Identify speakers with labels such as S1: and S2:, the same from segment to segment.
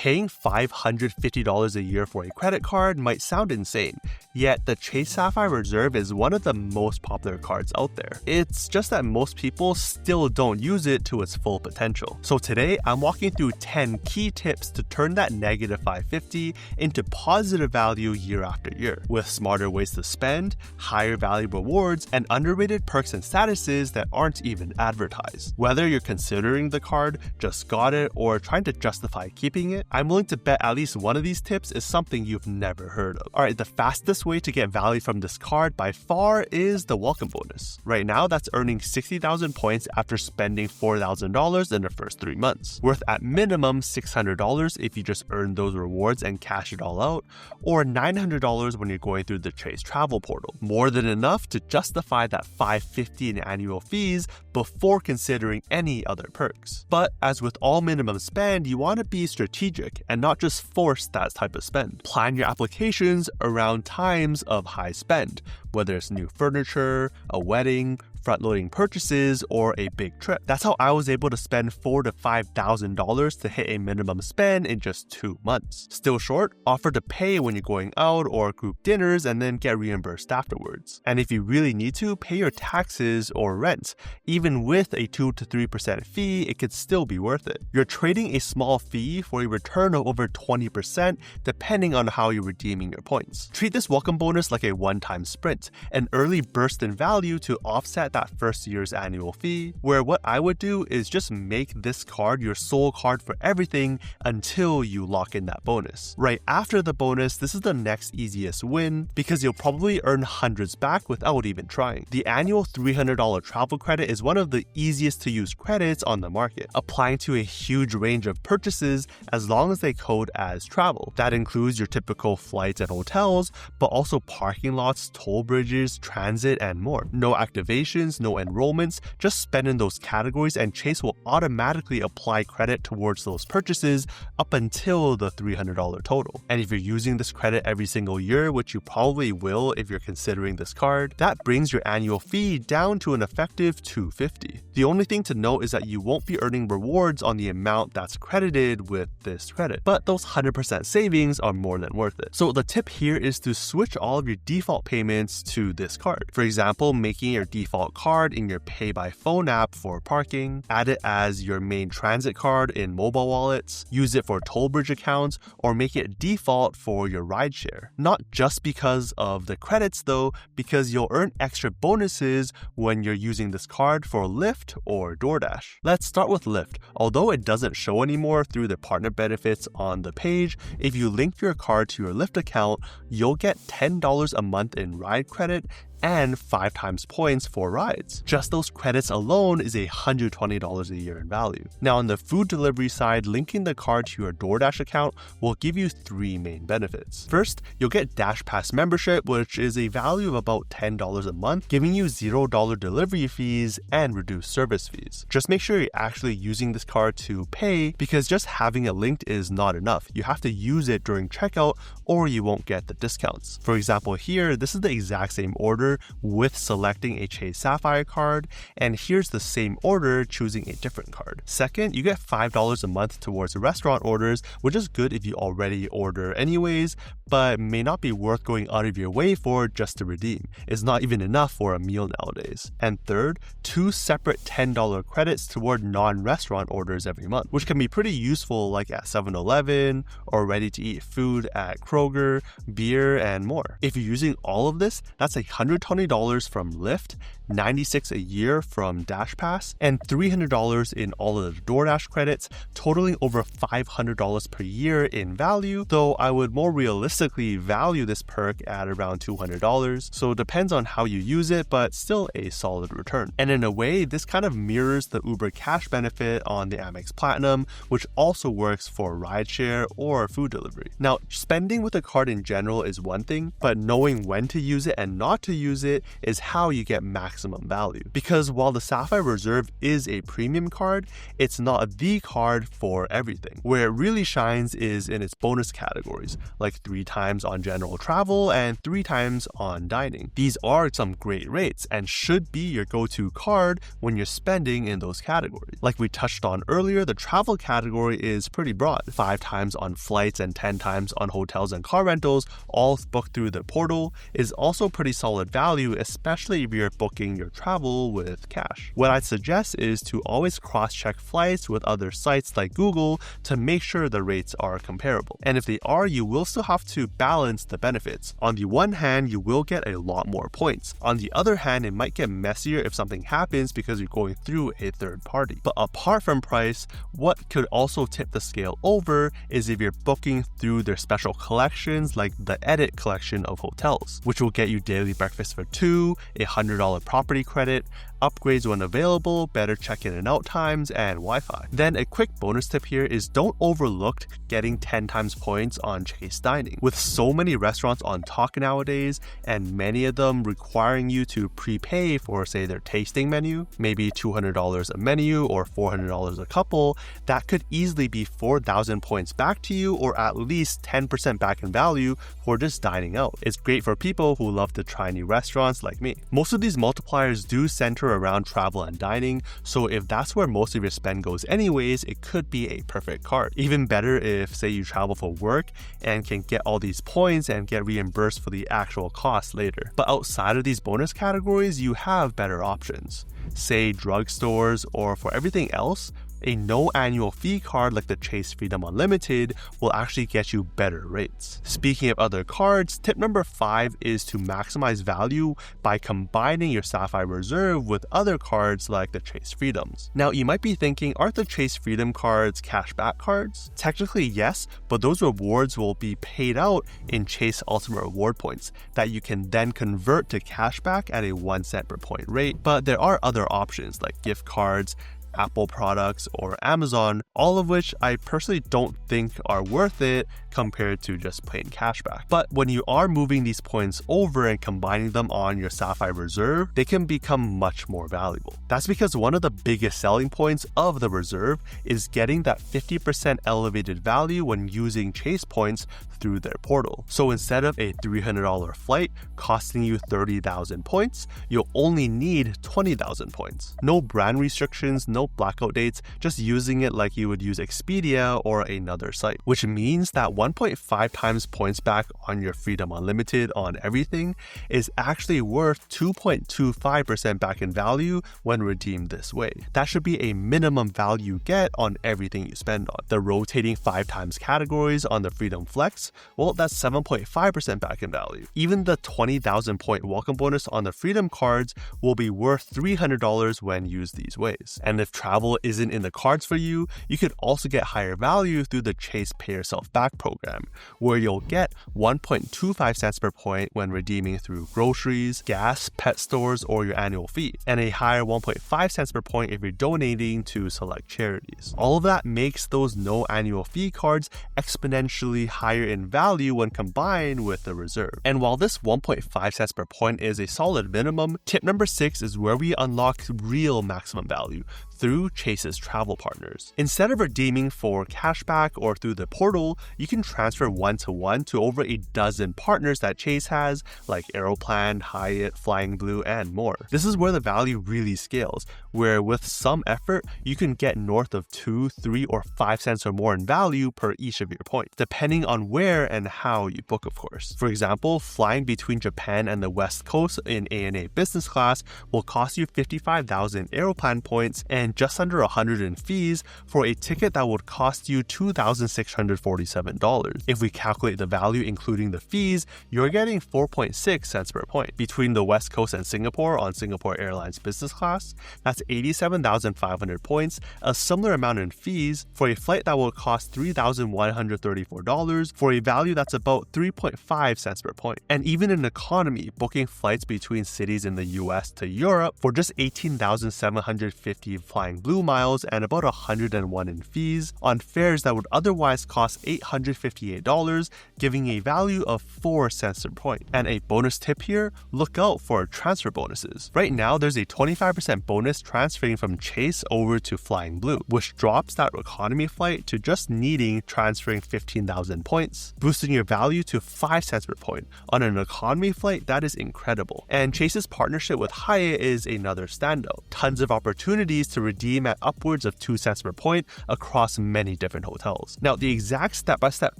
S1: Paying $550 a year for a credit card might sound insane, yet the Chase Sapphire Reserve is one of the most popular cards out there. It's just that most people still don't use it to its full potential. So today, I'm walking through 10 key tips to turn that negative $550 into positive value year after year, with smarter ways to spend, higher value rewards, and underrated perks and statuses that aren't even advertised. Whether you're considering the card, just got it, or trying to justify keeping it, I'm willing to bet at least one of these tips is something you've never heard of. Alright, the fastest way to get value from this card by far is the welcome bonus. Right now, that's earning 60,000 points after spending $4,000 in the first 3 months, worth at minimum $600 if you just earn those rewards and cash it all out, or $900 when you're going through the Chase travel portal. More than enough to justify that $550 in annual fees before considering any other perks. But as with all minimum spend, you want to be strategic and not just force that type of spend. Plan your applications around times of high spend, whether it's new furniture, a wedding, front-loading purchases, or a big trip. That's how I was able to spend $4,000 to $5,000 to hit a minimum spend in just 2 months. Still short? Offer to pay when you're going out or group dinners and then get reimbursed afterwards. And if you really need to, pay your taxes or rent. Even with a 2 to 3% fee, it could still be worth it. You're trading a small fee for a return of over 20% depending on how you're redeeming your points. Treat this welcome bonus like a one-time sprint, an early burst in value to offset that first year's annual fee, where what I would do is just make this card your sole card for everything until you lock in that bonus. Right after the bonus, this is the next easiest win because you'll probably earn hundreds back without even trying. The annual $300 travel credit is one of the easiest to use credits on the market, applying to a huge range of purchases as long as they code as travel. That includes your typical flights and hotels, but also parking lots, toll bridges, transit, and more. No activation, no enrollments, just spend in those categories and Chase will automatically apply credit towards those purchases up until the $300 total. And if you're using this credit every single year, which you probably will if you're considering this card, that brings your annual fee down to an effective $250. The only thing to note is that you won't be earning rewards on the amount that's credited with this credit, but those 100% savings are more than worth it. So the tip here is to switch all of your default payments to this card. For example, making your default card in your pay by phone app for parking, add it as your main transit card in mobile wallets, use it for toll bridge accounts, or make it default for your rideshare. Not just because of the credits though, because you'll earn extra bonuses when you're using this card for Lyft or DoorDash. Let's start with Lyft. Although it doesn't show anymore through the partner benefits on the page, if you link your card to your Lyft account, you'll get $10 a month in ride credit and 5 times points for rides. Just those credits alone is $120 a year in value. Now on the food delivery side, linking the card to your DoorDash account will give you 3 main benefits. First, you'll get Dash Pass membership, which is a value of about $10 a month, giving you $0 delivery fees and reduced service fees. Just make sure you're actually using this card to pay, because just having it linked is not enough. You have to use it during checkout or you won't get the discounts. For example here, this is the exact same order with selecting a Chase Sapphire card, and here's the same order choosing a different card. Second, you get $5 a month towards restaurant orders, which is good if you already order anyways, but may not be worth going out of your way for just to redeem. It's not even enough for a meal nowadays. And third, 2 separate $10 credits toward non-restaurant orders every month, which can be pretty useful like at 7-Eleven or ready-to-eat food at Kroger, beer, and more. If you're using all of this, that's $120 from Lyft, $96 a year from Dash Pass, and $300 in all of the DoorDash credits, totaling over $500 per year in value, though I would more realistically value this perk at around $200, so it depends on how you use it, but still a solid return. And in a way, this kind of mirrors the Uber Cash benefit on the Amex Platinum, which also works for rideshare or food delivery. Now, spending with a card in general is one thing, but knowing when to use it and not to use use it is how you get maximum value. Because while the Sapphire Reserve is a premium card, it's not the card for everything. Where it really shines is in its bonus categories, like 3 times on general travel and 3 times on dining. These are some great rates and should be your go-to card when you're spending in those categories. Like we touched on earlier, the travel category is pretty broad. 5 times on flights and 10 times on hotels and car rentals, all booked through the portal, is also pretty solid value, especially if you're booking your travel with cash. What I'd suggest is to always cross-check flights with other sites like Google to make sure the rates are comparable. And if they are, you will still have to balance the benefits. On the one hand, you will get a lot more points. On the other hand, it might get messier if something happens because you're going through a third party. But apart from price, what could also tip the scale over is if you're booking through their special collections like the Edit collection of hotels, which will get you daily breakfast for 2, a $100 property credit, upgrades when available, better check-in and out times, and Wi-Fi. Then a quick bonus tip here is don't overlook getting 10 times points on Chase Dining. With so many restaurants on talk nowadays, and many of them requiring you to prepay for, say, their tasting menu, maybe $200 a menu or $400 a couple, that could easily be 4,000 points back to you, or at least 10% back in value for just dining out. It's great for people who love to try new restaurants like me. Most of these multipliers do center around travel and dining, so if that's where most of your spend goes anyways, it could be a perfect card. Even better if, say, you travel for work and can get all these points and get reimbursed for the actual cost later. But outside of these bonus categories, you have better options. Say drugstores, or for everything else, a no annual fee card like the Chase Freedom Unlimited will actually get you better rates. Speaking of other cards, tip number 5 is to maximize value by combining your Sapphire Reserve with other cards like the Chase Freedoms. Now, you might be thinking, aren't the Chase Freedom cards cashback cards? Technically, yes, but those rewards will be paid out in Chase Ultimate Reward points that you can then convert to cashback at a 1 cent per point rate. But there are other options like gift cards, Apple products, or Amazon, all of which I personally don't think are worth it compared to just plain cashback. But when you are moving these points over and combining them on your Sapphire Reserve, they can become much more valuable. That's because one of the biggest selling points of the Reserve is getting that 50% elevated value when using Chase points through their portal. So instead of a $300 flight costing you 30,000 points, you'll only need 20,000 points. No brand restrictions, no blackout dates, just using it like you would use Expedia or another site, which means that 1.5 times points back on your Freedom Unlimited on everything is actually worth 2.25% back in value when redeemed this way. That should be a minimum value get on everything you spend on. The rotating 5 times categories on the Freedom Flex, well, that's 7.5% back in value. Even the 20,000 point welcome bonus on the Freedom cards will be worth $300 when used these ways. And if travel isn't in the cards for you, you could also get higher value through the Chase Pay Yourself Back program, where you'll get 1.25 cents per point when redeeming through groceries, gas, pet stores, or your annual fee, and a higher 1.5 cents per point if you're donating to select charities. All of that makes those no annual fee cards exponentially higher in value when combined with the Reserve. And while this 1.5 cents per point is a solid minimum, tip number 6 is where we unlock real maximum value through Chase's travel partners. Instead of redeeming for cashback or through the portal, you can transfer one-to-one to over a dozen partners that Chase has, like Aeroplan, Hyatt, Flying Blue, and more. This is where the value really scales, where with some effort, you can get north of 2, 3, or 5 cents or more in value per each of your points, depending on where and how you book, of course. For example, flying between Japan and the West Coast in ANA business class will cost you 55,000 Aeroplan points and just under 100 in fees for a ticket that would cost you $2,647. If we calculate the value including the fees, you're getting 4.6 cents per point. Between the West Coast and Singapore on Singapore Airlines business class, that's 87,500 points, a similar amount in fees for a flight that will cost $3,134 for a value that's about 3.5 cents per point. And even in economy, booking flights between cities in the US to Europe for just 18,750 flights Flying Blue miles and about $101 in fees on fares that would otherwise cost $858, giving a value of 4 cents per point. And a bonus tip here, look out for transfer bonuses. Right now, there's a 25% bonus transferring from Chase over to Flying Blue, which drops that economy flight to just needing transferring 15,000 points, boosting your value to 5 cents per point. On an economy flight, that is incredible. And Chase's partnership with Hyatt is another standout. Tons of opportunities to redeem at upwards of 2 cents per point across many different hotels. Now, the exact step-by-step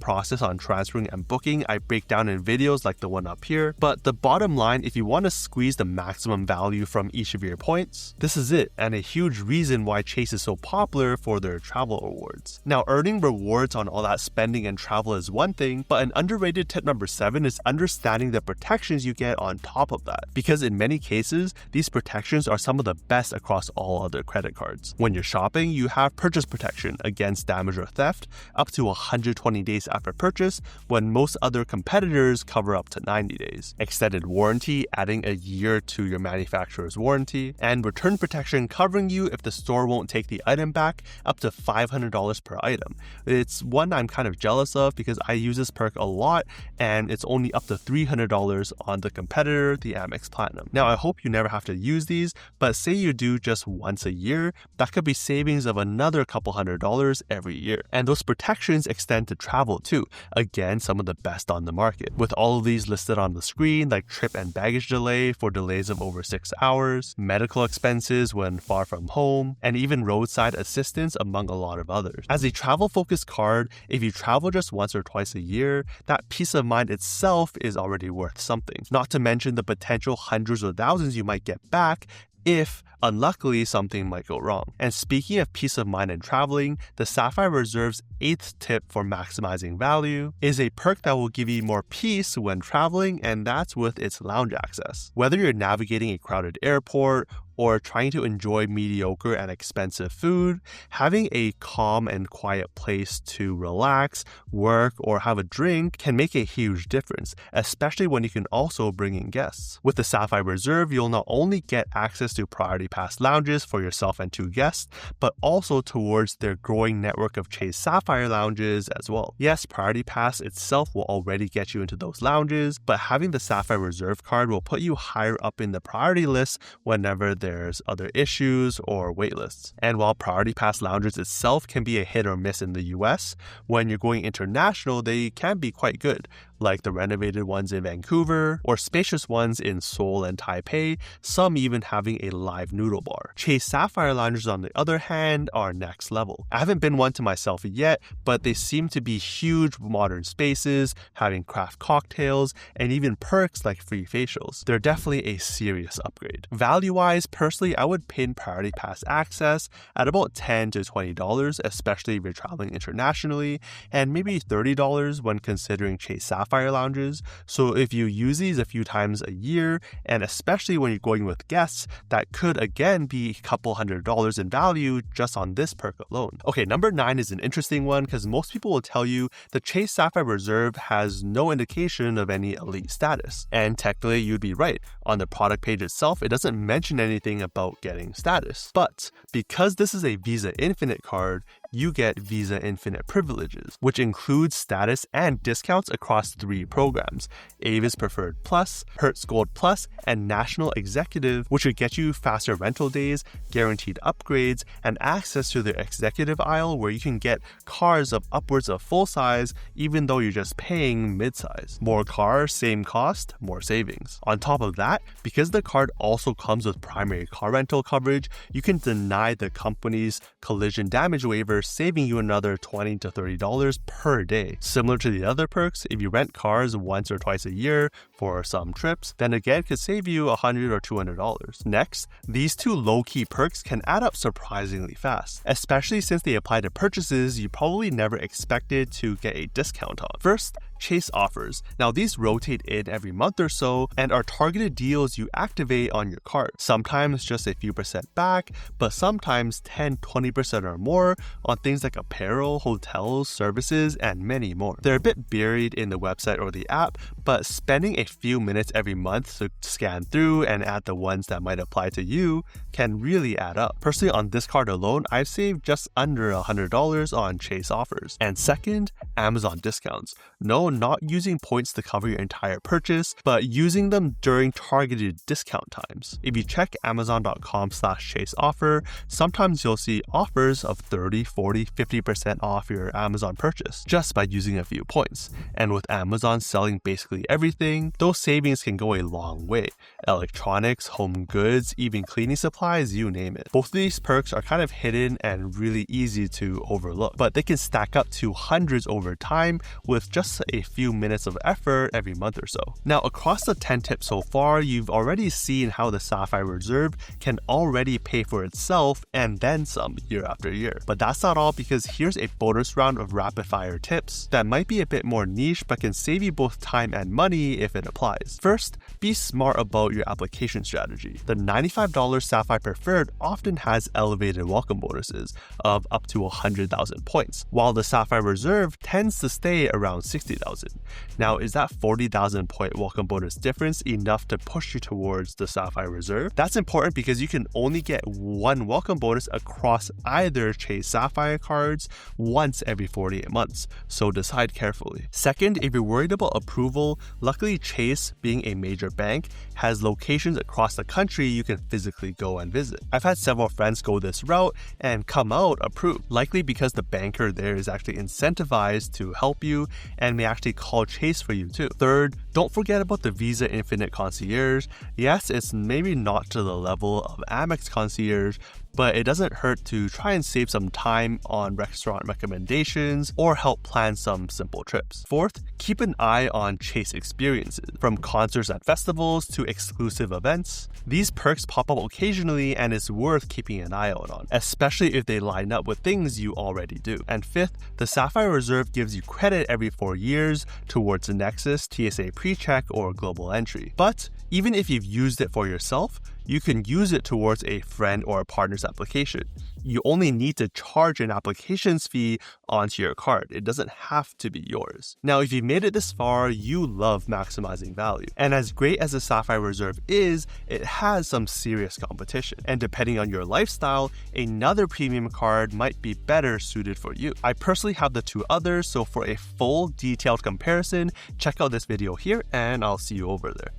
S1: process on transferring and booking I break down in videos like the one up here, but the bottom line, if you want to squeeze the maximum value from each of your points, this is it, and a huge reason why Chase is so popular for their travel rewards. Now, earning rewards on all that spending and travel is one thing, but an underrated tip number 7 is understanding the protections you get on top of that, because in many cases, these protections are some of the best across all other credit cards. When you're shopping, you have purchase protection against damage or theft up to 120 days after purchase, when most other competitors cover up to 90 days. Extended warranty, adding a year to your manufacturer's warranty, and return protection covering you if the store won't take the item back, up to $500 per item. It's one I'm kind of jealous of because I use this perk a lot, and it's only up to $300 on the competitor, the Amex Platinum. Now, I hope you never have to use these, but say you do just once a year, that could be savings of another couple $100 every year. And those protections extend to travel too. Again, some of the best on the market. With all of these listed on the screen, like trip and baggage delay for delays of over 6 hours, medical expenses when far from home, and even roadside assistance, among a lot of others. As a travel-focused card, if you travel just once or twice a year, that peace of mind itself is already worth something. Not to mention the potential hundreds or thousands you might get back if, unluckily, something might go wrong. And speaking of peace of mind and traveling, the Sapphire Reserve's 8th tip for maximizing value is a perk that will give you more peace when traveling, and that's with its lounge access. Whether you're navigating a crowded airport or trying to enjoy mediocre and expensive food, having a calm and quiet place to relax, work, or have a drink can make a huge difference, especially when you can also bring in guests. With the Sapphire Reserve, you'll not only get access to Priority Pass lounges for yourself and 2 guests, but also towards their growing network of Chase Sapphire lounges as well. Yes, Priority Pass itself will already get you into those lounges, but having the Sapphire Reserve card will put you higher up in the priority list whenever there's other issues or waitlists. And while Priority Pass lounges itself can be a hit or miss in the US, when you're going international, they can be quite good, like the renovated ones in Vancouver or spacious ones in Seoul and Taipei, some even having a live noodle bar. Chase Sapphire lounges, on the other hand, are next level. I haven't been one to myself yet, but they seem to be huge modern spaces, having craft cocktails, and even perks like free facials. They're definitely a serious upgrade. Value-wise, personally, I would pin Priority Pass access at about $10 to $20, especially if you're traveling internationally, and maybe $30 when considering Chase Sapphire lounges. So if you use these a few times a year, and especially when you're going with guests, that could again be a couple $100 in value just on this perk alone. Okay, number 9 is an interesting one because most people will tell you the Chase Sapphire Reserve has no indication of any elite status. And technically you'd be right. On the product page itself, it doesn't mention anything about getting status. But because this is a Visa Infinite card, you get Visa Infinite privileges, which includes status and discounts across 3 programs: Avis Preferred Plus, Hertz Gold Plus, and National Executive, which would get you faster rental days, guaranteed upgrades, and access to the executive aisle where you can get cars of upwards of full size even though you're just paying mid-size. More cars, same cost, more savings. On top of that, because the card also comes with primary car rental coverage, you can deny the company's collision damage waiver, saving you another $20 to $30 per day. Similar to the other perks, if you rent cars once or twice a year for some trips, then again could save you $100 or $200. Next, these 2 low-key perks can add up surprisingly fast, especially since they apply to purchases you probably never expected to get a discount on. First, Chase offers. Now these rotate in every month or so and are targeted deals you activate on your card. Sometimes just a few % back, but sometimes 10-20% or more on things like apparel, hotels, services, and many more. They're a bit buried in the website or the app, but spending a few minutes every month to scan through and add the ones that might apply to you can really add up. Personally, on this card alone, I've saved just under $100 on Chase offers. And second, Amazon discounts. No, not using points to cover your entire purchase, but using them during targeted discount times. If you check amazon.com/Chase offer, sometimes you'll see offers of 30, 40, 50% off your Amazon purchase just by using a few points. And with Amazon selling basically everything, those savings can go a long way. Electronics, home goods, even cleaning supplies, you name it. Both of these perks are kind of hidden and really easy to overlook, but they can stack up to hundreds over time with just a few minutes of effort every month or so. Now, across the 10 tips so far, you've already seen how the Sapphire Reserve can already pay for itself and then some year after year. But that's not all, because here's a bonus round of rapid fire tips that might be a bit more niche but can save you both time and money if it applies. First, be smart about your application strategy. The $95 Sapphire Preferred often has elevated welcome bonuses of up to 100,000 points, while the Sapphire Reserve tends to stay around 60,000. Now, is that 40,000 point welcome bonus difference enough to push you towards the Sapphire Reserve? That's important because you can only get one welcome bonus across either Chase Sapphire cards once every 48 months, so decide carefully. Second, if you're worried about approval, luckily Chase, being a major bank, has locations across the country you can physically go and visit. I've had several friends go this route and come out approved, likely because the banker there is actually incentivized to help you and may actually call Chase for you too. Third, don't forget about the Visa Infinite Concierge. Yes, it's maybe not to the level of Amex Concierge, but it doesn't hurt to try and save some time on restaurant recommendations or help plan some simple trips. Fourth, keep an eye on Chase experiences. From concerts at festivals to exclusive events, these perks pop up occasionally and it's worth keeping an eye out on, especially if they line up with things you already do. And fifth, the Sapphire Reserve gives you credit every 4 years towards the Nexus, TSA PreCheck, or Global Entry. But even if you've used it for yourself, you can use it towards a friend or a partner's application. You only need to charge an applications fee onto your card. It doesn't have to be yours. Now, if you've made it this far, you love maximizing value. And as great as the Sapphire Reserve is, it has some serious competition. And depending on your lifestyle, another premium card might be better suited for you. I personally have the two others, so for a full detailed comparison, check out this video here and I'll see you over there.